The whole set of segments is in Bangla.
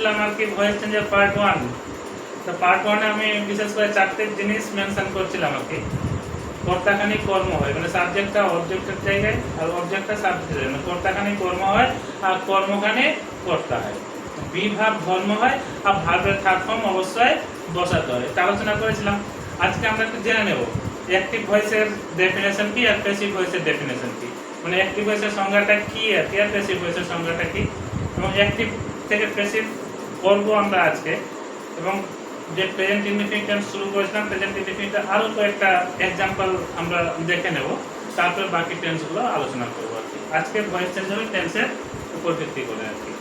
করছিলাম আর কি ভয়েস চেঞ্জের পার্ট 1। তো পার্ট 1 এ আমি বিশেষ করে চারটে জিনিস মেনশন করছিলাম আর কি। কর্তাখানি কর্ম হয়, মানে সাবজেক্টটা অবজেক্টের জায়গায় আর অবজেক্টটা সাবজেক্টের জায়গায়, কর্তাখানি কর্ম হয় আর কর্মখানি কর্তা হয়, বিভাব ধর্ম হয় আর ভার্বের থার্ড ফর্ম অবশ্যই বসাতে হয়। এটা আলোচনা করেছিলাম। আজকে আমরা একটু জেনে নেব অ্যাক্টিভ ভয়েসের ডেফিনেশন কি আর প্যাসিভ ভয়েসের ডেফিনেশন কি, মানে অ্যাক্টিভ ভয়েসের সংজ্ঞাটা কি আর প্যাসিভ ভয়েসের সংজ্ঞাটা কি, এবং অ্যাক্টিভ থেকে প্যাসিভ করবো আমরা আজকে। এবং যে প্রেজেন্ট ইনডিফিনিট শুরু করেছিলাম, প্রেজেন্ট ইনডিফিনিটের আরো কয়েকটা एग्जांपल আমরা দেখে নেব, তারপর বাকি টেন্সগুলো আলোচনা করব আর কি। আজকে ভয়েস চেঞ্জ হবে টেন্সের উপর ভিত্তি করে আর কি।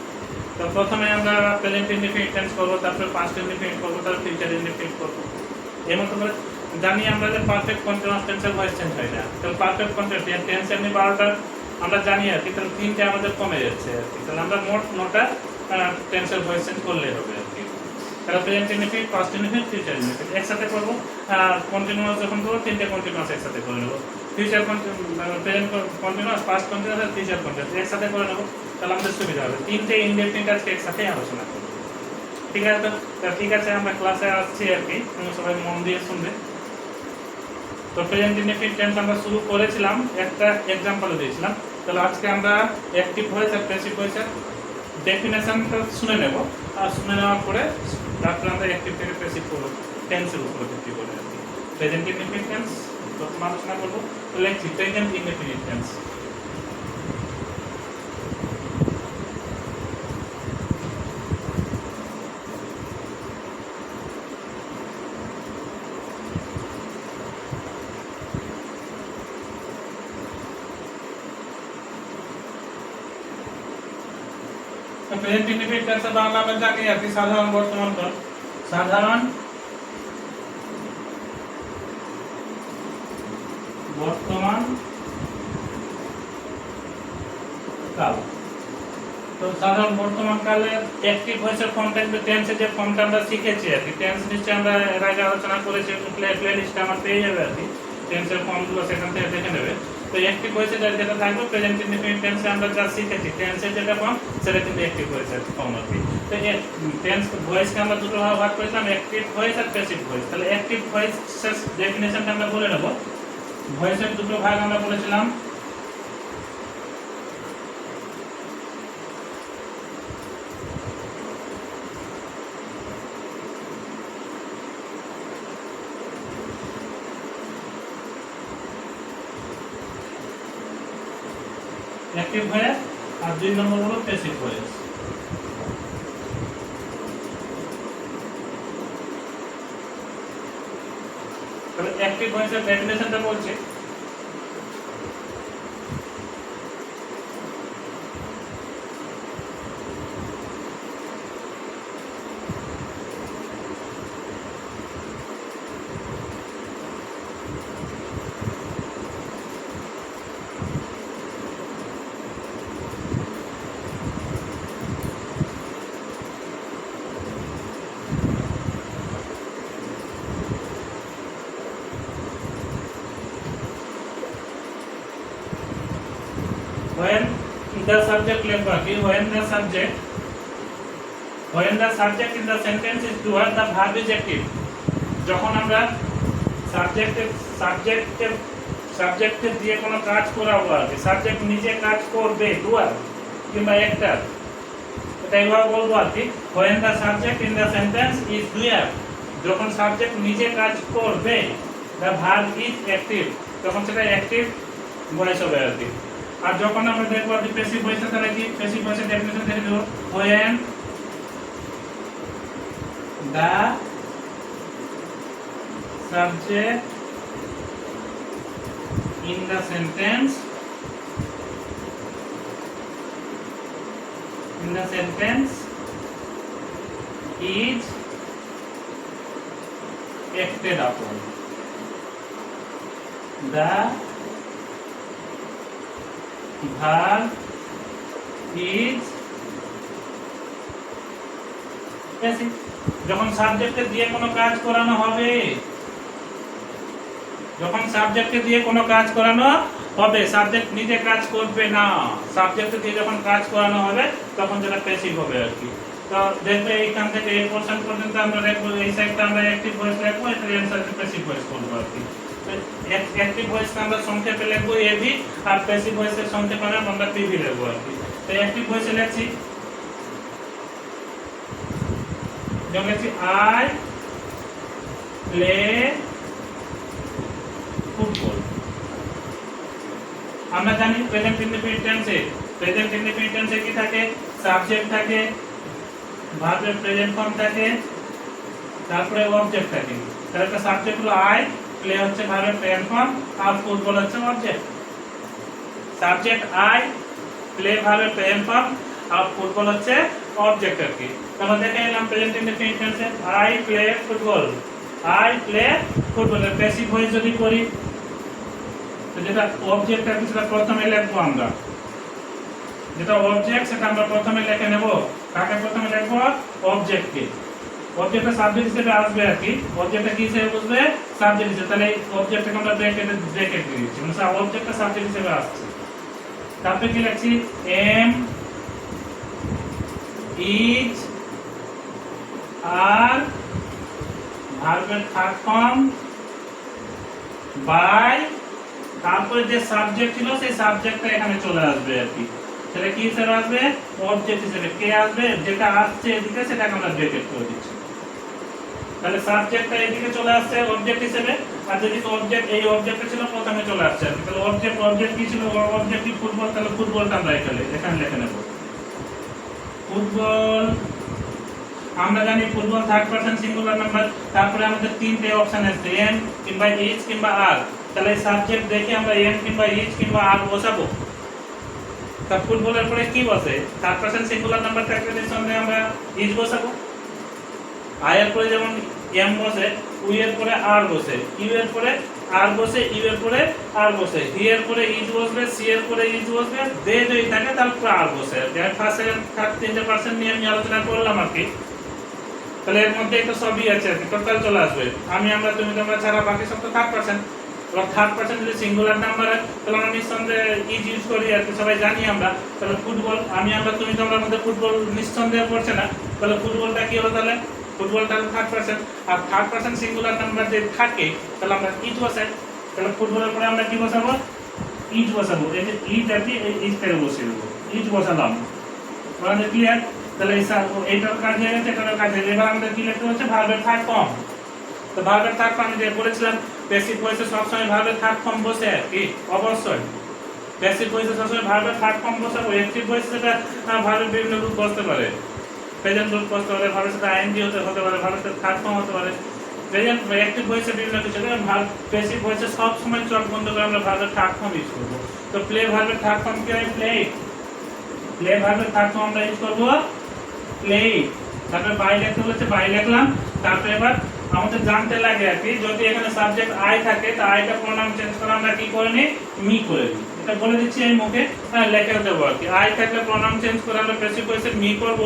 তো প্রথমে আমরা প্রেজেন্ট ইনডিফিনিট টেন্স করব, তারপর পাস্ট ইনডিফিনিট করব, তারপর ফিউচার ইনডিফিনিট করব। এর মতো করে জানি আমরা যে পারফেক্ট কন্টিনিউয়াস টেন্সের ভয়েস চেঞ্জ হয় না। তো পারফেক্ট কন্টিনিউয়াস টেন্স এমনি 12টা আমরা জানি আর কি, তাহলে 3টে আমাদের কমে যাচ্ছে আর কি। তাহলে আমরা মোট 9টা টেন্সের ভয়েস চেঞ্জ করলেই হবে আর কি। তাহলে present indefinite, past indefinite, future indefinite একসাথে করব। কন্টিনিউয়াস যখন করব 3টে কন্টিনিউয়াস একসাথে করে নেব। Future present continuous, past continuous আর ফিউচার কন্টিনিউয়াস একসাথে করে নেব, তাহলে আমাদের সুবিধা হবে। 3টে ইনডিফিনিট আজকে একসাথে আলোচনা করব, ঠিক আছে? তো ঠিক আছে, আমরা ক্লাসে আসছি আর কি, তোমরা সবাই মন দিয়ে শুনবে। তো প্রেজেন্ট ইনডিফিনিট টেন্স আমরা শুরু করেছিলাম, একটা एग्जांपल দিয়েছিলাম। তাহলে আজকে আমরা অ্যাক্টিভ ভয়েস আর প্যাসিভ ভয়েসের ডেফিনেশনটা শুনে নেব, আর শুনে নেওয়ার পরে তারপরে আমরা অ্যাক্টিভ থেকে প্যাসিভ করব টেন্সের উপর ভিত্তি করে আর কি। প্রেজেন্ট ইনডিফিনিট টেন্স প্রথম আলোচনা করব। তাহলে present indefinite tense, present indefinite টেন্সের বাংলা আমরা জানি আর কি সাধারণ বর্তমান কাল। সাধারণ বর্তমান কাল। তো সাধারণ বর্তমান কালের অ্যাক্টিভ ভয়েসের ফর্মটা কিন্তু টেন্সের যে ফর্মটা আমরা শিখেছি আর কি, টেন্স নিশ্চয়ই আমরা এর আগে আলোচনা করেছি, প্লে লিস্টে আমার পেয়ে যাবে আর কি, টেন্সের ফর্মগুলো সেখান থেকে দেখে নেবে। তো অ্যাক্টিভ ভয়েসে যেটা থাকবে প্রেজেন্ট ইনডিফিনিট টেন্সে আমরা যা শিখেছি, টেন্সের যেটা ফর্ম সেটা কিন্তু অ্যাক্টিভ ভয়েসের ফর্ম আর কি। তো টেন্স ভয়েসকে আমরা দুটো ভাগ করেছিলাম, অ্যাক্টিভ ভয়েস আর প্যাসিভ ভয়েস। তাহলে অ্যাক্টিভ ভয়েসের ডেফিনেশনটা আমরা বলে নেব। ভয়েসের দুটো ভাগ আমরা বলেছিলাম, অ্যাক্টিভ ভয়েস আর 2 নম্বর হলো প্যাসিভ ভয়েস। তাহলে অ্যাক্টিভ ভয়েসের ডেফিনেশনটা বলছে, when the subject লেখা কি, when the subject in the sentence is doer, the verb is active। যখন আমরা সাবজেক্টে দিয়ে কোনো কাজ করাবো আর কি, সাবজেক্ট নিজে কাজ করবে, ডুয়ার কিংবা অ্যাক্টর, এটা এইভাবে বলবো আর কি। when the subject in the sentence is doer, যখন সাবজেক্ট নিজে কাজ করবে, the verb is active, তখন সেটা অ্যাক্টিভ ভয়েস হবে আর কি। আর যখন আমরা দেখবো আর কি প্যাসিভ ভয়েসে, তাহলে কি প্যাসিভ ভয়েসের ডেফিনেশন দেখে দেব, when the subject in the sentence is acted upon, the verb is passive। যখন সাবজেক্টে দিয়ে কোনো কাজ করানো হবে, সাবজেক্ট নিজে কাজ করবে না, সাবজেক্টে দিয়ে যখন কাজ করানো হবে তখন যেটা প্যাসিভ হবে আর কি। তো দেখবে এইখান থেকে এই পোরশন পর্যন্ত আমরা লিখবো, এই সাইডটা আমরা অ্যাক্টিভ ভয়েস লিখবো, এটা অ্যানসার প্যাসিভ ভয়েস করব আর কি। অ্যাক্টিভ ভয়েসটা আমরা সংক্ষেপে লিখবো এবি, আর প্যাসিভ ভয়েসের সংক্ষেপে আমরা পিভি লিখবো আর কি। তো অ্যাক্টিভ ভয়েসে লিখছি, যেমন লিখছি আই প্লে ফুটবল। আমরা জানি প্রেজেন্ট ইনডিফিনিট টেন্সে কি থাকে, সাবজেক্ট থাকে, ভার্বের প্রেজেন্ট ফর্ম থাকে, তারপরে অবজেক্ট থাকে। তাহলে একটা সাবজেক্ট হলো আই, প্লে হচ্ছে ভার্বের প্রেজেন্ট ফর্ম, আর ফুটবল হচ্ছে অবজেক্ট। সাবজেক্ট আই, প্লে ভার্বের প্রেজেন্ট ফর্ম, আর ফুটবল হচ্ছে অবজেক্ট আর কি। তাহলে দেখে এলাম প্রেজেন্ট ইনডিফিনিট টেন্সে I play football, I play football. Passive voice যদি করি, তো যেটা অবজেক্ট আছে সেটা প্রথমে লিখবো আমরা, যেটা অবজেক্ট সেটা আমরা প্রথমে লিখে নেব। কাকে প্রথমে লিখবো? অবজেক্টকে। অবজেক্টটা সাবজেক্ট হিসেবে আসবে আর কি। অবজেক্টটা কি হিসেবে বুঝবে? সাবজেক্ট হিসেবে। তাহলে অবজেক্টটাকে আমরা ব্র্যাকেট দিয়ে দিচ্ছি, মানে অবজেক্টটা সাবজেক্ট হিসেবে আসছে। তারপরে কি লিখছি? এম ইজ আর ভার্বের থার্ড ফর্ম বাই, তারপরে যে সাবজেক্ট ছিল সেই সাবজেক্টটা এখানে চলে আসবে আর কি। তাহলে কি হিসেবে আসবে? অবজেক্ট হিসেবে। কে আসবে? যেটা আসছে এদিকে সেটাকে আমরা ব্র্যাকেট করে দিচ্ছি। তাহলে সাবজেক্টটা এদিকে চলে আসছে অবজেক্ট হিসেবে, আর যদি অবজেক্ট এই অবজেক্টটা ছিল প্রথমে চলে আসছে আর কি। তাহলে অবজেক্ট কি ছিল? অবজেক্ট কি ফুটবল, তাহলে ফুটবলটা আমরা এখানে লিখে নেব। ফুটবল, আমরা জানি football third person singular number. তারপরে আমাদের তিনটে অপশন আছে, এম কিংবা ইজ কিংবা আর। তাহলে সাবজেক্ট দেখে আমরা এম কিংবা ইজ কিংবা আর বসাবো। তা ফুটবলের পরে কি বসে? থার্ড পারসন সিঙ্গুলার নাম্বার থাকলে নিঃসন্দেহে আমরা ইজ বসাবো। আই এর পরে যেমন এম বসে, উই এর পরে আর বসে, ইউ এর পরে আর বসে, ইউ এর পরে আর বসে, হি এর পরে ইজ বসবে, সি এর পরে ইজ বসবে, দে যদি থাকে তারপর আর বসে। ফার্স্ট সেকেন্ড থার্ড তিনটে পার্সেন্ট নিয়ে আমি আলোচনা করলাম আর কি। তাহলে এর মধ্যে একটা সবই আছে আর কি, টোটাল চলে আসবে। আমি, আমরা, তুমি, তোমরা ছাড়া বাকি সব তো থার্ড পার্সন। এবার থার্ড পার্সন যদি সিঙ্গুলার নাম্বার হয় তাহলে আমরা নিঃসন্দেহে ইজ ইউজ করি আর কি, সবাই জানি আমরা। তাহলে ফুটবল, আমি, আমরা, তুমি, তোমরা মধ্যে ফুটবল নিঃসন্দেহে পড়ছে না। তাহলে ফুটবলটা কি হলো? তাহলে ফুটবলটা থার্ড পার্সন। আর থার্ড পার্সন সিঙ্গুলার নাম্বার যে থাকে তাহলে আমরা ইজ বসাই। তাহলে ফুটবলের পরে আমরা কি বসাবো? ইজ বসাবো। এই যে ইজ আর কি, এই ইজটাকে বসিয়ে দেবো, ইজ বসালাম। আমাদের ক্লিয়ার? তাহলে এইটার কাজ হয়ে গেছে, এটার কাজ হয়ে গেছে। এবার আমাদের কি লিখতে হচ্ছে? ভার্বের থার্ড ফর্ম। তো ভার্বের থার্ড ফর্ম যে বলেছিলাম, প্যাসিভ ভয়েসে সবসময় ভার্বের থার্ড ফর্ম বসে আর কি, অবশ্যই। প্যাসিভ ভয়েসে সবসময় ভার্বের থার্ড ফর্ম বসাবো। অ্যাক্টিভ ভয়েসে সেটা ভার্বের বিভিন্ন রূপ বসতে পারে, প্রেজেন্ট রূপ বসতে পারে, ভার্বের সাথে আইএনজি হতে পারে, ভার্বের সাথে থার্ড ফর্ম হতে পারে। প্রেজেন্ট অ্যাক্টিভ ভয়েসে বিভিন্ন কিছু, ভার্ব প্যাসিভ ভয়েসে সবসময় চোখ বন্ধ করে আমরা ভার্বের থার্ড ফর্ম ইউজ করবো। তো প্লে ভার্বের থার্ড ফর্ম কি হয়? প্লে। প্লে ভার্বের থার্ড ফর্ম আমরা ইউজ করবো প্লে। তারপরে বাই লিখতে বলেছে, বাই লিখলাম। তারপরে এবার আমাদের জানতে লাগে আর কি, যদি এখানে সাবজেক্ট আই থাকে তো আইটা প্রোনাউন চেঞ্জ করে আমরা কি করে নিই? মি করে দিই। এটা বলে দিচ্ছি এই মুখে, লেখা দেবো আর কি। আই থাকলে প্রোনাউন চেঞ্জ করে আমরা প্যাসিভ ভয়েসে মি করব।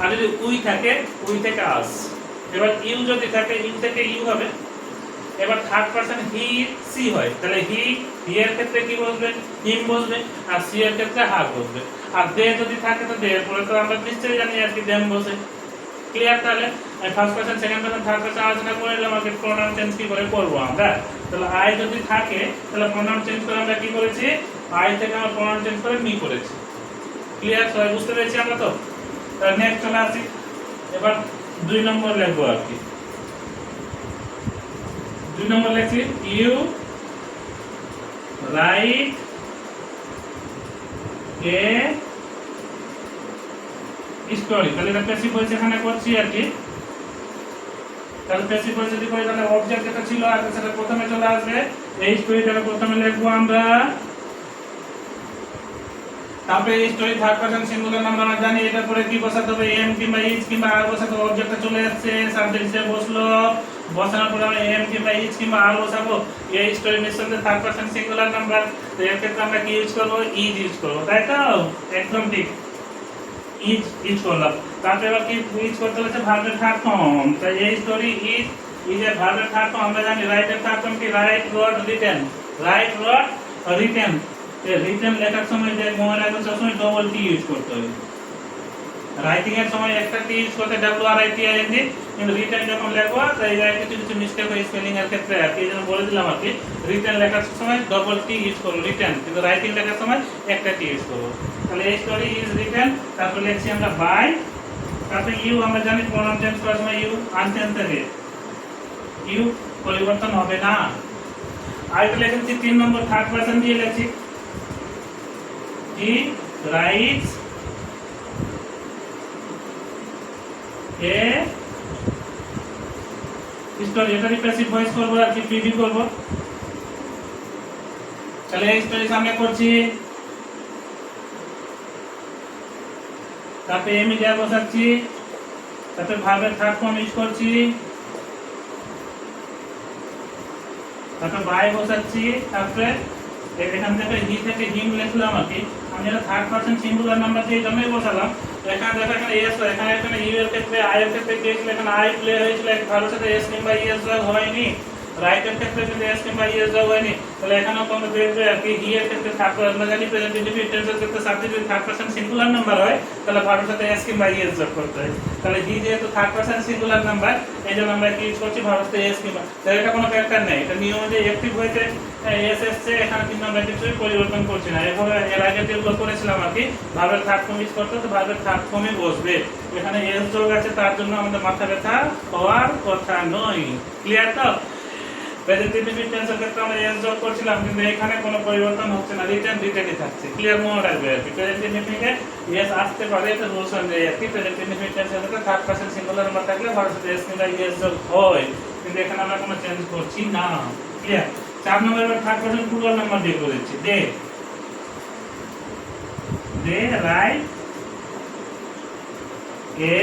আর যদি উই থাকে, উই থেকে আস। এবার ইউ যদি থাকে, ইউ থেকে ইউ হবে। এবার থার্ড পারসন হি সি হয়, তাহলে হি এর ক্ষেত্রে কি বসবে? হিম বসবে। আর সি এর ক্ষেত্রে হার বসবে। আর দে যদি থাকে তো দে এর পরে তো আমরা নিশ্চয়ই জানি আর কি দেম বসে। ক্লিয়ার? তাহলে first person, second person, third person আলোচনা করে নিলাম আগে প্রোনাউন চেঞ্জ কি করে করবো আমরা। তাহলে আই যদি থাকে তাহলে প্রোনাউন চেঞ্জ করে আমরা কি করেছি? আই থেকে আমরা প্রোনাউন চেঞ্জ করে মি করেছি। ক্লিয়ার? সবাই বুঝতে পেরেছি আমরা তো? তাহলে নেক্সট চলে আসি। এবার 2 নম্বর লিখবো আর কি। 2 নম্বর লিখছি, ইউ রাইট এ স্টোরি। তাহলে এটা প্যাসিভ ভয়েস এখানে করছি আর কি। তাহলে প্যাসিভ ভয়েস যদি করি তাহলে অবজেক্ট যেটা ছিল আর সেটা প্রথমে চলে আসবে। এই স্টোরিটাকে প্রথমে লিখবো আমরা। তারপরে এই story third person singular number আমরা জানি, এটার পরে কি বসাতে হবে? এম কিংবা ইজ কিংবা আর বসাতে হবে। অবজেক্টটা চলে আসছে, সাবজেক্ট হিসেবে বসলো। বসানোর পরে আমরা এম কিংবা ইজ কিংবা আর বসাবো। এই স্টোরি নিঃসন্দেহে থার্ড পারসন সিঙ্গুলার নাম্বার। তো এর ক্ষেত্রে আমরা কি ইউজ করবো? ইজ ইউজ করবো, তাই তো? একদম ঠিক, ইজ ইউজ করলাম। তারপরে এবার কি ইউজ করতে হচ্ছে? ভার্বের থার্ড ফর্ম। তো এই স্টোরি ইজ এর ভার্বের থার্ড ফর্ম আমরা জানি। রাইট এর থার্ড ফর্ম কি? রাইট, রট, রিটেন। রাইট, রট, রিটেন। রিটেন লেখার সময় যে মনে রাখবেন সবসময় ডবল টি ইউজ করতে হবে। রাইটিং এর সময় একটা টি ইউজ করতে WRITING, কিন্তু রিটেন যখন লেখো তাই কিছু কিছু মিস্টেক হয় স্পেলিং এর ক্ষেত্রে আর কি, এই জন্য বলে দিলাম আর কি। রিটেন লেখার সময় ডবল টি ইউজ করো রিটেন, কিন্তু রাইটিং লেখার সময় একটা টি ইউজ করো। তাহলে এই স্টোরি ইজ রিটেন, তারপর লিখছি আমরা বাই, তারপরে ইউ আমরা জানি প্রোনাউন চেঞ্জ করার সময় ইউ আনচেঞ্জ থাকে, ইউ পরিবর্তন হবে না। আরেকটা লিখেছি 3 নম্বর থার্ড পারসন দিয়ে লিখছি, হি রাইটস এ স্টোরি, এটা রিপ্রেসিভ ভয়েস করবো আর কি, পিভি করবো। তাহলে এই স্টোরি সামনে করছি, তারপরে এমি যা বসাচ্ছি, তারপরে ভার্বের থার্ড ফর্ম ইউজ করছি, তারপরে বাই বসাচ্ছি, তারপরে এখান থেকে হি থেকে হিম লিখলাম আর কি। আমি এটা থার্ড পারসন সিঙ্গুলার নাম্বার দিয়ে জন্যই বসালাম। এখানে দেখো এখানে এস, এখানে ইউ এর ক্ষেত্রে আই এর ক্ষেত্রে গিয়েছিল, এখানে আই প্লে হয়েছিল, ভালোর সাথে এস কিংবা ইএস যোগ হয়নি। রাইট এর ক্ষেত্রে কিন্তু এস কিংবা ইএস যোগ হয়নি, তাহলে এখানেও তোমরা দেখবে আর কি হি এর ক্ষেত্রে থার্ড পারসন, আমরা জানি প্রেজেন্ট ইনডিফিনিট টেন্সের ক্ষেত্রে সাবজেক্ট যদি থার্ড পারসন সিঙ্গুলার নাম্বার হয় তাহলে ভালোর সাথে এস কিংবা ইএস যোগ করতে হয়। তাহলে হি যেহেতু থার্ড পারসন সিঙ্গুলার নাম্বার, এই জন্য আমরা কি ইউজ করছি ভালোর সাথে এস কিংবা, তাহলে এটা কোনো ফ্যাক্টর নেই, এটা নিয়ম অনুযায়ী অ্যাক্টিভ হয়েছে এস এসছে, এখানে কিন্তু আমরা কিছুই পরিবর্তন করছি না। এভাবে এর আগে যেগুলো করেছিলাম আর কি, ভার্বের থার্ড ফর্ম ইউজ করতে, তো ভার্বের থার্ড ফর্মে বসবে। এখানে এস যোগ আছে তার জন্য আমাদের মাথা ব্যথা হওয়ার কথা নয়। ক্লিয়ার তো? প্রেজেন্ট ইনডিফিনিট টেন্সের ক্ষেত্রে আমরা এস যোগ করছিলাম, কিন্তু এখানে কোনো পরিবর্তন হচ্ছে না, রিটেনই থাকছে। ক্লিয়ার মনে রাখবে আর কি, প্রেজেন্ট ইনডিফিনিটে এস আসতে পারে, এটা রুলস অনুযায়ী আর কি। প্রেজেন্ট ইনডিফিনিট টেন্সের ক্ষেত্রে থার্ড পারসন সিঙ্গুলার নাম্বার থাকলে ভার্বের সাথে এস কিংবা ইএস যোগ হয়, কিন্তু এখানে আমরা কোনো চেঞ্জ করছি না। ক্লিয়ার? 4 নম্বরের থার্ড পারসন প্লুরাল নাম্বার দিয়ে করে দিচ্ছি, দে রাইট এ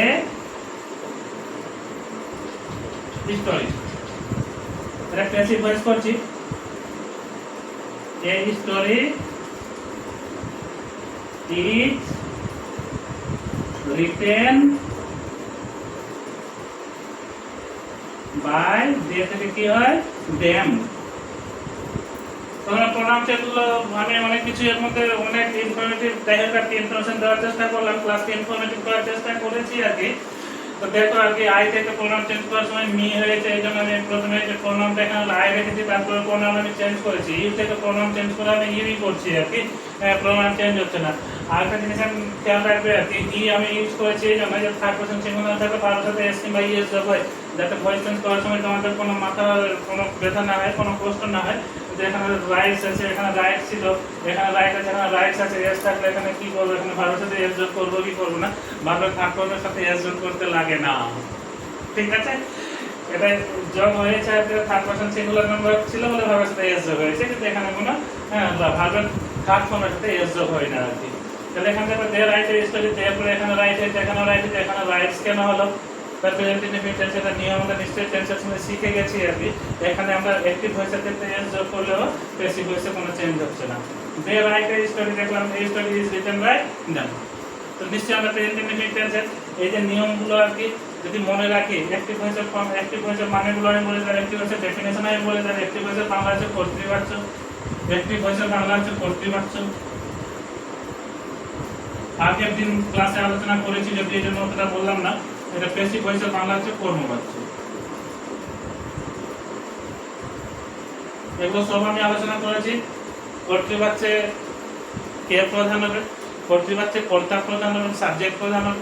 স্টোরি, এটা প্যাসিভ ভয়েস করছি, a story is written by, they থেকে কি হয় দেম। তোমরা প্রোনাউন চেঞ্জগুলো আমি অনেক কিছু এর মধ্যে অনেক ইনফরমেটিভ ইনফরমেশন দেওয়ার চেষ্টা করলাম, ক্লাসকে ইনফরমেটিভ করার চেষ্টা করেছি আর কি। তো দেখো আর কি আই থেকে প্রোনাউন চেঞ্জ করার সময় মি হয়েছে, এই জন্য আমি প্রথমে যে প্রোনাউনটা এখানে আই রেখেছি, তারপরে প্রোনাউন আমি চেঞ্জ করেছি। ইউ থেকে প্রোনাউন চেঞ্জ করে আমি ইউই করছি আর কি, প্রোনাউন চেঞ্জ হচ্ছে না। আরেকটা জিনিস আমি খেয়াল রাখবে আর কি, ই আমি ইউজ করেছি এই জন্য যে থার্ড পারসন সিঙ্গুলার থাকে, ভার্বের সাথে এস কিংবা ইএস যোগ হয়, যাতে ভয়েস চেঞ্জ করার সময় তোমাদের কোনো মাথা কোনো ব্যথা না হয়, কোনো কষ্ট না হয়। এখানে রাইটস আছে, এখানে রাইট ছিল, এখানে রাইট আছে, এখানে রাইটস আছে, এস থাকলে এখানে কি করবো, এখানে ভার্বের সাথে এস যোগ করবো কি করবো না, ভার্বের থার্ড ফর্মের সাথে এস যোগ করতে লাগে না। ঠিক আছে? এটা যোগ হয়েছে আর থার্ড পারসন সিঙ্গুলার নাম্বার ছিল বলে ভার্বের সাথে এস যোগ হয়েছে, কিন্তু এখানে কোনো ভার্বের থার্ড ফর্মের সাথে এস যোগ হয় না আর কি। তাহলে এখান থেকে দে রাইট এর স্টোরি, তারপরে এখানে রাইট আছে, এখানে রাইট আছে, এখানে রাইটস কেন হলো, তার প্রেজেন্ট ইনডিফিনিট টেন্স এর নিয়ম আমরা নিশ্চয়ই টেন্সের সময় শিখে গেছি আর কি। এখানে আমরা অ্যাক্টিভ ভয়েসের ক্ষেত্রে এস যোগ করলেও প্যাসিভ ভয়েসে কোনো চেঞ্জ হচ্ছে না। দে রাইট এর স্টোরি দেখলাম, এই story is written by them. তো নিশ্চয়ই আমরা প্রেজেন্ট ইনডিফিনিট টেন্সের এই যে নিয়মগুলো আর কি যদি মনে রাখি, অ্যাক্টিভ ভয়েসের ফর্ম, অ্যাক্টিভ ভয়েসের মানেগুলো আমি বলে দিলাম, অ্যাক্টিভ ভয়েসের ডেফিনেশন আমি বলে দিলাম, অ্যাক্টিভ ভয়েসের বাংলা হচ্ছে কর্তৃবাচ্য, অ্যাক্টিভ ভয়েসের বাংলা হচ্ছে কর্তৃবাচ্য। আগের দিন ক্লাসে আলোচনা করেছি, যদি এই জন্য অতটা বললাম না। এটা প্যাসিভ ভয়েসের বাংলা হচ্ছে কর্মবাচ্য। এগুলো সব আমি আলোচনা করেছি। কর্তৃবাচ্যে কে প্রধান হবে, কর্তৃবাচ্যে কর্তা প্রধান এবং সাবজেক্ট প্রধান হবে।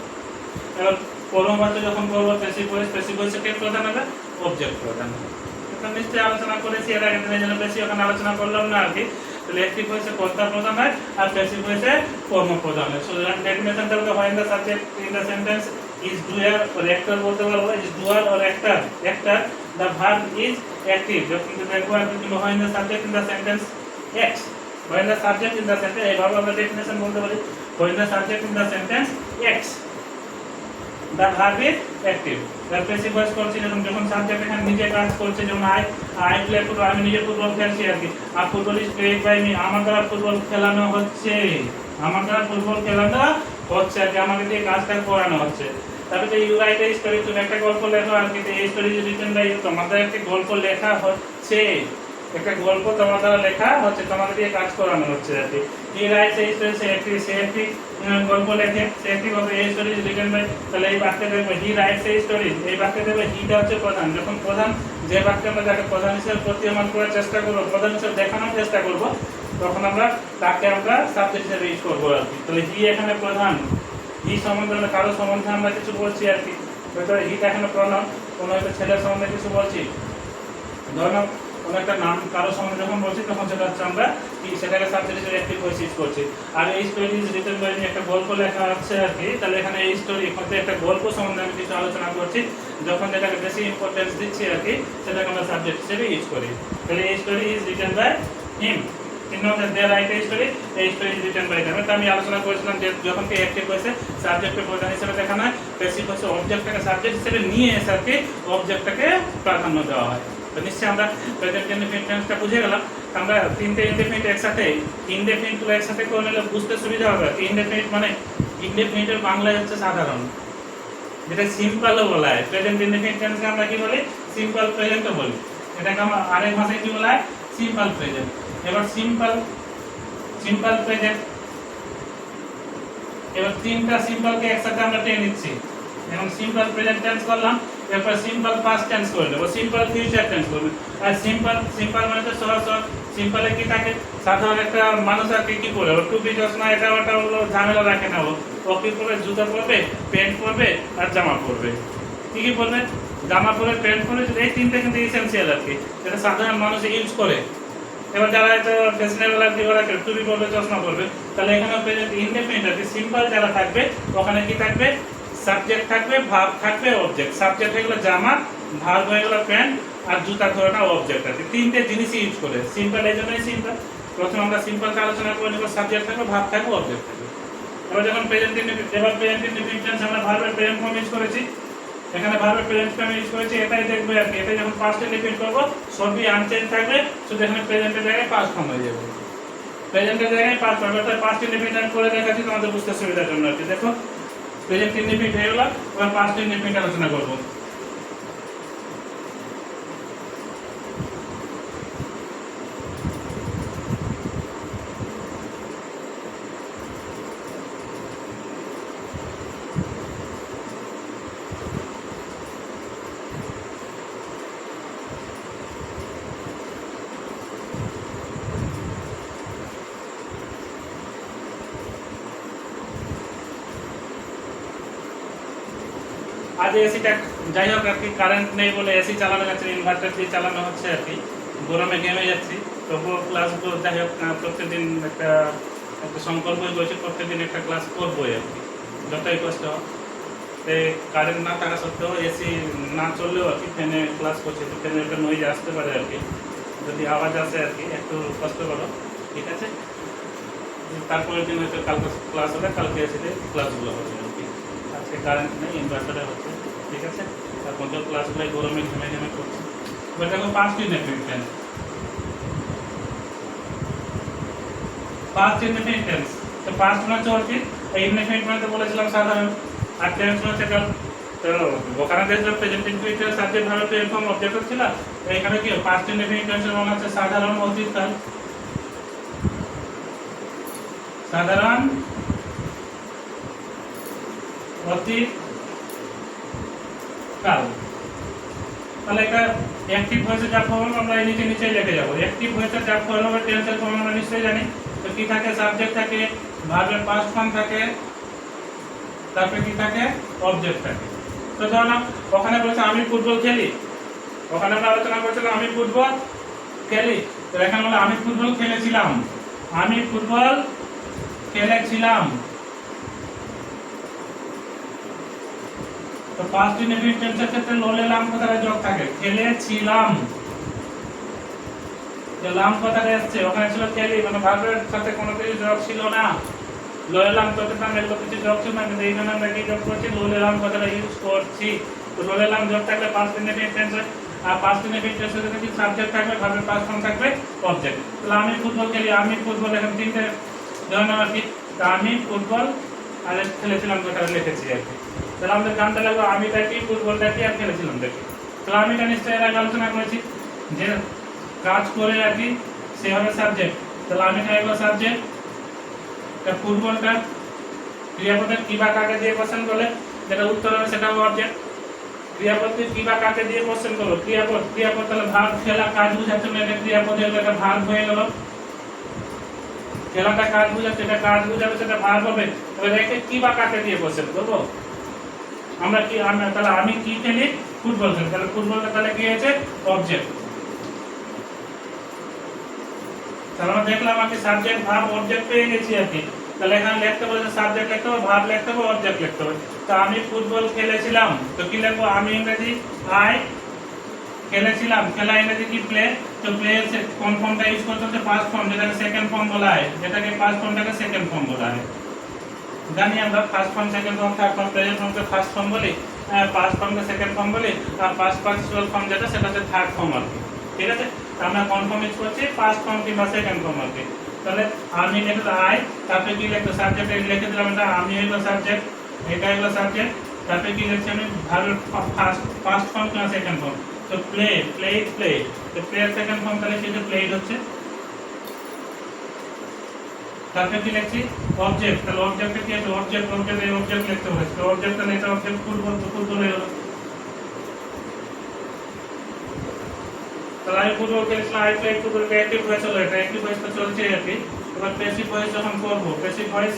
এবার কর্মবাচ্য যখন করবো প্যাসিভ ভয়েসে কে প্রধান হবে, অবজেক্ট প্রধান হবে। এটা নিশ্চয়ই আলোচনা করেছি এর আগে, এই জন্য বেশি ওখানে আলোচনা করলাম না আর কি। তাহলে অ্যাক্টিভ ভয়েসে কর্তা প্রধান হয় আর প্যাসিভ ভয়েসে কর্ম প্রধান হয়। সুতরাং ডেফিনেশনটা হলো হয় in the subject in the sentence is doer or actor বলতে পারবো, is doer or actor, the verb is active, যখন দেখবো আর কি হয় in the subject in the sentence acts, হয় in the subject in the sentence, এইভাবে আমরা ডেফিনেশন বলতে পারি, হয় in the subject in the sentence acts, the verb is active। তার প্যাসিভ ভয়েস করছি যখন সাবজেক্ট এখানে নিজে কাজ করছে, যেমন আই প্লে ফুটবল, আমি নিজে ফুটবল খেলছি আর কি, আর football is played by me, আমার দ্বারা ফুটবল খেলানো হচ্ছে, আমার দ্বারা ফুটবল খেলানো হচ্ছে আর কি, আমাকে দিয়ে কাজটা করানো হচ্ছে। তারপরে ইউ রাইট এ স্টোরি, তুমি একটা গল্প লেখো আর কি, এই স্টোরি রিটেন বাই ইউ, তোমাদের একটা গল্প লেখা হচ্ছে। একটা গল্প তোমার দ্বারা লেখা হচ্ছে, তোমাকে দিয়ে কাজ করানো হচ্ছে আর কি। হি রাইটস এই স্টোরি, সে একটি গল্প লেখে, সে একটি গল্প, এই স্টোরি ইজ রিটেন বাই, তাহলে এই বাক্যে দেখবে হি রাইটস এই স্টোরি, এই বাক্যে দেখবে হিটা হচ্ছে প্রধান। যখন প্রধান, যে বাক্যে আমরা যাকে প্রধান হিসেবে প্রতীয়মান করার চেষ্টা করবো, প্রধান হিসেবে দেখানোর চেষ্টা করবো, তখন আমরা তাকে আমরা সাবজেক্ট হিসেবে ইউজ করবো আর কি। তাহলে হি এখানে প্রধান, হি সম্বন্ধে কারো সম্বন্ধে আমরা কিছু বলছি আর কি, হয়তো হিটা এখানে প্রধান, কোনো হয়তো ছেলের সম্বন্ধে কিছু বলছি, ধরো কোনো একটা নাম কারো সম্বন্ধে যখন বলছি তখন সেটা হচ্ছে আমরা সেটাকে সাবজেক্ট হিসেবে অ্যাক্টিভ ভয়েস ইউজ করছি। আর এই স্টোরি ইজ রিটেন বাই, একটা গল্প লেখা আছে আর কি, তাহলে এখানে এই স্টোরি হতে একটা গল্প সম্বন্ধে আমি কিছু আলোচনা করছি, যখন যেটাকে বেশি ইম্পর্টেন্স দিচ্ছি আর কি, সেটাকে আমরা সাবজেক্ট হিসেবে ইউজ করি। তাহলে এই story is written by him, they write এই স্টোরি, এই story is written by them. এটা আমি আলোচনা করেছিলাম যে যখন কি অ্যাক্টিভ হয়েছে সাবজেক্টকে প্রধান হিসেবে দেখানো হয়, প্যাসিভ হচ্ছে অবজেক্টটাকে সাবজেক্ট হিসেবে নিয়ে এসে আর কি অবজেক্টটাকে প্রাধান্য দেওয়া হয়। তো নিশ্চয়ই আমরা প্রেজেন্ট ইনডেফিনিট টেন্সটা বুঝে গেলাম। আমরা তিনটে ইনডেফিনিট একসাথে, ইনডেফিনিটগুলো একসাথে করে নিলে বুঝতে সুবিধা হবে। ইনডেফিনিট মানে ইনডেফিনিটের বাংলায় হচ্ছে সাধারণ, যেটা সিম্পলও বলা হয়। প্রেজেন্ট ইনডেফিনিট টেন্সকে আমরা কি বলি? সিম্পল প্রেজেন্টও বলি। এটাকে আমরা আরেক ভাষায় কি বলা হয়? Simple present. এবার সিম্পল প্রেজেন্ট, এবার তিনটা সিম্পলকে একসাথে আমরা টেনে নিচ্ছি। এখন সিম্পল প্রেজেন্ট টেন্স করলাম, এরপর সিম্পল পাস্ট টেন্স করে দেবো, সিম্পল ফিউচার টেন্স করবে। আর সিম্পল মানে তো সহজ সহজ। সিম্পলে কি থাকে? সাধারণ একটা মানুষ আর কি করে, ও টুপি চশমা এটা ওটা ওগুলো ঝামেলা রাখে না। ও কি করবে? জুতা পরবে, প্যান্ট পরবে আর জামা পরবে। কি পরবে? জামা পরে, প্যান্ট পরে, এই তিনটা কিন্তু এসেনশিয়াল আর কি, যেটা সাধারণ মানুষ ইউজ করে। এবার যারা এটা ফ্যাশনেবল আর কি, ওরা টুপি পরবে, চশমা পরবে। তাহলে এখানে প্রেজেন্ট ইনডেফিনিট আর কি, সিম্পল যারা থাকবে ওখানে কি থাকবে? সাবজেক্ট থাকবে, ভার্ব থাকবে, অবজেক্ট। সাবজেক্ট হয়ে গেল জামা, ভার্ব হয়ে গেল প্যান্ট, আর জুতা ধরাটা অবজেক্ট আছে। তিনটে জিনিসই ইউজ করে। সিম্পল এই জন্যই সিম্পল। প্রথমে আমরা সিম্পলটা আলোচনা করে নেব, সাবজেক্ট থাকবে, ভার্ব থাকবে, অবজেক্ট থাকবে। এবার যখন প্রেজেন্ট ইনডেফিনিট টেন্স আমরা ভার্বের প্রেজেন্ট ফর্ম ইউজ করেছি, এখানে ভার্বের প্রেজেন্ট ফর্ম ইউজ করেছি, এটাই দেখবে আর কি। এটা যখন পাস্ট ইনডেফিনিট করব সবই আনচেঞ্জ থাকবে, শুধু এখানে প্রেজেন্টের জায়গায় পাস্ট ফর্ম হয়ে যাবে। প্রেজেন্টের জায়গায় পাস্ট ফর্ম, অর্থাৎ পাস্ট ইনডেফিনিট করে দেখাচ্ছি তোমাদের বুঝতে সুবিধার জন্য আর কি। দেখো প্রেজেন্ট ইনডেফিনিট হয়ে গেল, এবার পাস্ট ইনডেফিনিট আলোচনা করব। আজ এসিটা যাই হোক আর কি, কারেন্ট নেই বলে এসি চালানো যাচ্ছে, ইনভার্টার দিয়ে চালানো হচ্ছে আর কি। গরমে ঘেমে যাচ্ছি, তবুও ক্লাসগুলো যাই হোক প্রত্যেকদিন একটা সংকল্পই করেছি, প্রত্যেকদিন একটা ক্লাস করবোই আর কি, যতই কষ্ট হোক। কারেন্ট না থাকা সত্ত্বেও এসি না চললেও আর কি ফ্যানে ক্লাস করছি। তো ফ্যানের একটা নয়েজ আসতে পারে আর কি, যদি আওয়াজ আসে আর কি একটু কষ্ট করো, ঠিক আছে? তারপরের দিন হয়তো কালকে ক্লাস হবে, কালকে এসিতে ক্লাসগুলো হবে আর কি। আজকে কারেন্ট নেই, ইনভার্টারে হচ্ছে, ঠিক আছে? তারপর তো ক্লাসগুলো গরমে ঘেমে ঘেমে করছে। এবার দেখো past indefinite tense. Past indefinite tense, তো পাস্ট মানে চলছে, এই ইনডেফিনিট মানে তো বলেছিলাম সাধারণ, আর টেন্স মানে সেটা তো ওখানে দেখো present indefinite subject verb to inform object ছিল। তো এখানে কি পাস্ট ইনডেফিনিট টেন্সের মানে হচ্ছে সাধারণ অতীতকাল, সাধারণ অতীতকাল। তাহলে এটা অ্যাক্টিভ ভয়েসে যা ফর্ম আমরা এই নিচে নিচে লিখে যাব। অ্যাক্টিভ ভয়েসে যা ফর্ম হবে টেন্সের ফর্ম আমরা নিশ্চয়ই জানি। তো কি থাকে? সাবজেক্ট থাকে, ভার্বের পাস্ট ফর্ম থাকে, তারপরে কি থাকে? অবজেক্ট থাকে। তো ধরলাম ওখানে বলেছে আমি ফুটবল খেলি, ওখানে আমরা আলোচনা করেছিলাম আমি ফুটবল খেলি। তো এখানে বলে আমি ফুটবল খেলেছিলাম, আমি ফুটবল খেলেছিলাম। তো পাস্ট ইনডেফিনিট টেন্সের ক্ষেত্রে লোলে লাম কথাটা যোগ থাকে, খেলেছিলাম। যে লাম কথাটা আসছে ওখানে ছিল খেলি, মানে ভার্বের সাথে কোনো কিছু যোগ ছিল না। লোলে লাম কথাটা এগুলো কিছু যোগ ছিল না, কিন্তু এইখানে আমরা কি যোগ করছি? লোলে লাম কথাটা ইউজ করছি। তো লোলে লাম যোগ থাকলে পাস্ট ইনডেফিনিট টেন্স হয়। আর পাস্ট ইনডেফিনিট টেন্সের সাথে কি সাবজেক্ট থাকবে, ভার্বের পাস্ট ফর্ম থাকবে, অবজেক্ট। তাহলে আমি ফুটবল খেলি, আমি ফুটবল, এখন তিনটে ধরনের আর কি। আমি ফুটবল আর খেলেছিলাম কথাটা লিখেছি আর কি। তাহলে আমাদের জানতে লাগলো আমিটা কি, ফুটবলটা কি, আর খেলেছিলাম দেখি। তাহলে আমিটা নিশ্চয়ই এর আগে আলোচনা করেছি যে কাজ করে আর কি সে হবে সাবজেক্ট। তাহলে আমি খাইব সাবজেক্ট, তা ফুটবলটা ক্রিয়াপদের কি বা কাকে দিয়ে কোশ্চেন করলে যেটা উত্তর হবে সেটা হবে অবজেক্ট। ক্রিয়াপদকে কি বা কাকে দিয়ে কোশ্চেন করলো, ক্রিয়াপদ, ক্রিয়াপদ তাহলে ভার্ব, খেলা কাজ বোঝাচ্ছে না, এটা ক্রিয়াপদ হলো, এটা ভার্ব হয়ে গেল। খেলাটা কাজ বোঝাচ্ছে, এটা কাজ বোঝাবে, সেটা ভার্ব হবে। এবার একে কি বা কাকে দিয়ে কোশ্চেন করব, আমরা কি, তাহলে আমি কি খেলি, ফুটবল খেলি, তাহলে ফুটবলটা তাহলে কি হয়েছে, অবজেক্ট। তাহলে আমরা দেখলাম আর কি সাবজেক্ট ভার্ব অবজেক্ট পেয়ে গেছি আর কি। তাহলে এখানে লিখতে বলেছে সাবজেক্ট লিখতে হবে, ভার্ব লিখতে হবে, অবজেক্ট লিখতে হবে। তো আমি ফুটবল খেলেছিলাম, তো কি লিখবো, আমি ইংরেজি আই খেলেছিলাম, খেলা ইংরেজি কি প্লে, তো প্লে এর কোন ফর্মটা ইউজ করতে হচ্ছে, ফার্স্ট ফর্ম, যেটাকে সেকেন্ড ফর্ম বলা হয়, যেটাকে ফার্স্ট ফর্মটাকে সেকেন্ড ফর্ম বলা হয়। জানি আমরা first form, second form, third form, present ফর্মকে ফার্স্ট ফর্ম বলি, পাস্ট ফর্মকে সেকেন্ড ফর্ম বলি, আর পাস্ট পার্টিসিপল ফর্ম যেটা সেটা হচ্ছে থার্ড ফর্ম আর কি। ঠিক আছে, আমরা কোন ফর্ম ইউজ করছি, ফার্স্ট ফর্ম কিংবা সেকেন্ড ফর্ম আর কি। তাহলে আমি লিখতে আই, তারপরে কি লিখতে সাবজেক্ট, লিখে দিলাম এটা আমি হইলো সাবজেক্ট, এটা হইলো সাবজেক্ট, তারপরে কি লিখছি আমি ভার্বের ফার্স্ট ফর্ম কিংবা সেকেন্ড ফর্ম। তো প্লে, প্লেড, প্লে, তো প্লে এর সেকেন্ড ফর্ম তাহলে কি প্লেড হচ্ছে। তারপরে কি লিখছি অবজেক্ট, তাহলে অবজেক্টে কি আছে, অবজেক্ট, অবজেক্ট, এই অবজেক্ট লিখতে হবে, তো অবজেক্ট তাহলে এটা অবজেক্ট ফুটবল, তো ফুটবল হয়ে গেল। তাহলে আমি ফুটবল খেলেছিলাম, I played football, active voice হলো, এটা অ্যাক্টিভ ভয়েস তো চলছে আর কি। এবার প্যাসিভ ভয়েস যখন করব, প্যাসিভ ভয়েস,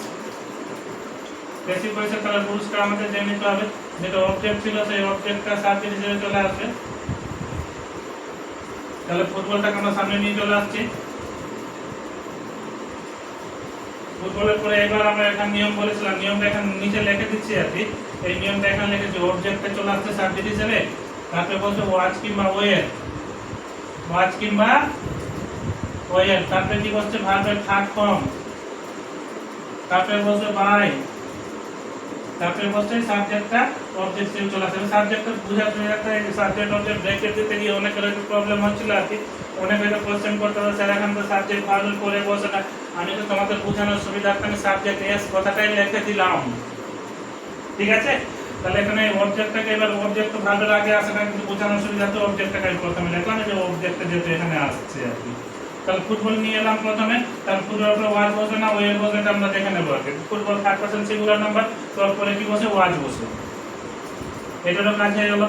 প্যাসিভ ভয়েসের তাহলে রুলসটা আমাদের জেনে নিতে হবে, যেটা অবজেক্ট ছিল সেই অবজেক্টটা সাবজেক্ট হিসেবে চলে আসবে। তাহলে ফুটবলটাকে আমরা সামনে নিয়ে চলে আসছি। ফুটবলের পরে এবার আমরা এখানে নিয়ম বলেছিলাম, নিয়মটা এখানে নিচে লিখে দিচ্ছি আর কি। এই নিয়মটা এখানে লিখেছি, অবজেক্টে চলে আসছে সাবজেক্ট হিসেবে, তারপরে বলছে ওয়াচ কিংবা ওয়ের, ওয়াচ কিংবা ওয়ের, তারপরে কি বলছে ভার্বের থার্ড ফর্ম, তারপরে বলছে বাই, তারপরে বলছে সাবজেক্টটা অবজেক্ট হিসেবে চলে আসবে। সাবজেক্টটা বোঝার জন্য একটা সাবজেক্ট অবজেক্ট ব্রেকেট দিতে গিয়ে অনেকের একটু প্রবলেম হচ্ছিল আর কি। অনেকে হয়তো কোশ্চেন করতে হবে স্যার এখন তো সাবজেক্ট ভার্বের পরে বসে না, আমি তো তোমাদের বোঝানোর সুবিধার্থে আমি সাবজেক্ট এস কথাটাই লিখে দিলাম। ঠিক আছে, তাহলে এখানে অবজেক্টটাকে, এবার অবজেক্ট ভার্বের আগে আসে না, কিন্তু বোঝানোর সুবিধার্থে অবজেক্টটাকে আমি প্রথমে লিখলাম, যে অবজেক্টটা যেহেতু এখানে আসছে আর কি। তাহলে ফুটবল নিয়ে এলাম প্রথমে, তাহলে ফুটবলের পরে ওয়াজ বসে না ওয়ে বসে, এটা আমরা দেখে নেবো আর কি। Football third person singular number, তারপরে কি বসে, ওয়াজ বসে। এটারও কাজ হয়ে গেল,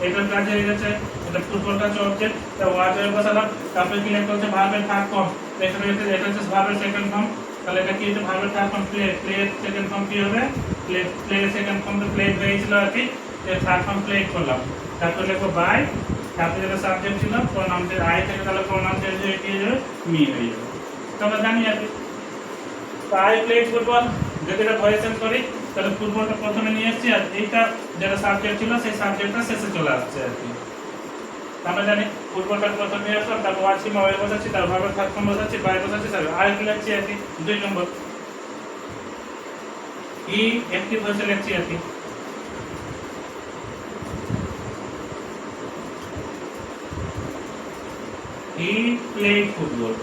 এটার কাজ হয়ে গেছে, এটা ফুটবলটা হচ্ছে অবজেক্ট, তা ওয়াজ হয়ে বসালাম। তারপরে কি লিখতে হচ্ছে ভার্বের থার্ড ফর্ম, এখানে এটা হচ্ছে ভার্বের সেকেন্ড ফর্ম, তাহলে এটা কি হচ্ছে ভার্বের থার্ড ফর্ম প্লে, প্লে এর সেকেন্ড ফর্ম কি হবে, প্লে, প্লে এর সেকেন্ড ফর্ম তো প্লেড হয়েছিল আর কি, থার্ড ফর্ম প্লেড করলাম। তারপরে লিখবো বাই, তারপরে যেটা সাবজেক্ট ছিল প্রোনাউন চেঞ্জ, আই থেকে তাহলে প্রোনাউন চেঞ্জ হয়ে কি হয়ে যাবে, মি হয়ে যাবে। তো আমরা জানি আর কি। তো আই প্লেড ফুটবল, যদি এটা ভয়েস চেঞ্জ করি তাহলে ফুটবলটা প্রথমে নিয়ে এসেছি, আর এইটা যেটা সাবজেক্ট ছিল সেই সাবজেক্টটা শেষে চলে আসছে আর কি। আমরা জানি ফুটবলটা প্রথমে নিয়ে আসলাম, তারপর ওয়াচ কিংবা ওয়ে বসাচ্ছি, তারপর ভার্বের থার্ড ফর্ম বসাচ্ছি, বাই বসাচ্ছি, তারপর আই লিখছি আর কি। 2 নম্বর ই অ্যাক্টিভ ভয়েসে লিখছি আর কি। He played football.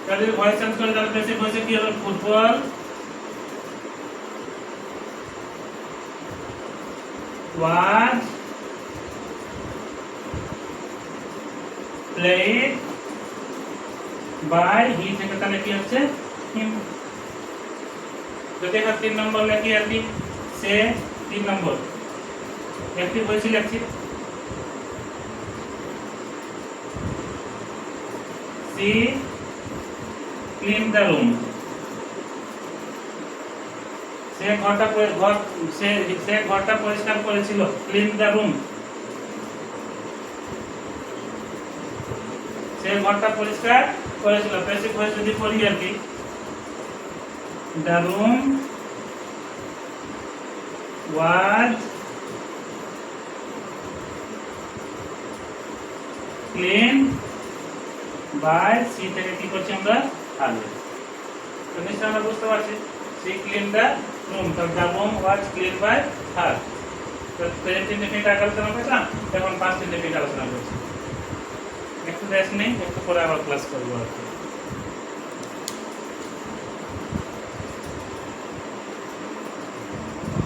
তাহলে ভয়েস চেঞ্জ করে তাহলে প্যাসিভ ভয়েসে কি হবে, football was played by he থেকে তাহলে কি হচ্ছে him। যদি এখানে 3 নম্বর লিখি আর কি, সে 3 নম্বর অ্যাক্টিভ ভয়েসে লিখছি, she cleaned the room, সে ঘরটা পরিষ্কার করেছিল, ক্লিন দ্য রুম, সে ঘরটা পরিষ্কার করেছিল। প্যাসিভ ভয়েস যদি পড়ি আর কি, the room was clean by, she থেকে কি করছি আমরা আগে। তো নিশ্চয়ই আমরা বুঝতে পারছি, সি ক্লিন দ্য রুম, তো the room was clean by her. তো প্রেজেন্ট ইনডেফিনিট আগে আলোচনা করলাম, এখন পাস্ট ইনডেফিনিট আলোচনা করছি। একটু রেস্ট নেই, একটু পরে আবার ক্লাস করবো আর কি।